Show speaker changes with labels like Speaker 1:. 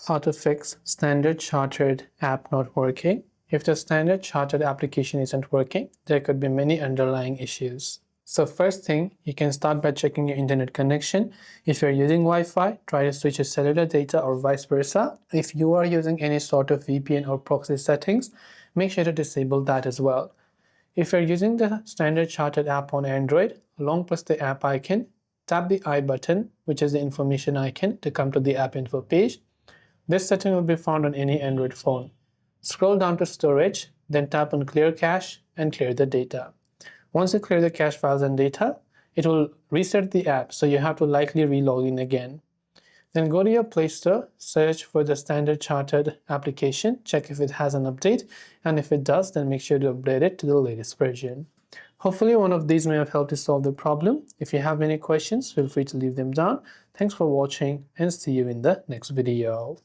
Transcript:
Speaker 1: How to fix Standard Chartered app not working. If the Standard Chartered application isn't working, there could be many underlying issues. So first thing, you can start by checking your internet connection. If you're using Wi-Fi, try to switch your cellular data or vice versa. If you are using any sort of VPN or proxy settings, make sure to disable that as well. If you're using the Standard Chartered app on Android, long press the app icon, tap the I button, which is the information icon, to come to the app info page. This setting will be found on any Android phone. Scroll down to storage, then tap on clear cache and clear the data. Once you clear the cache files and data, it will reset the app, so you have to likely re-log in again. Then go to your Play Store, search for the Standard Chartered application, check if it has an update, and if it does, then make sure to update it to the latest version. Hopefully one of these may have helped you solve the problem. If you have any questions, feel free to leave them down. Thanks for watching and see you in the next video.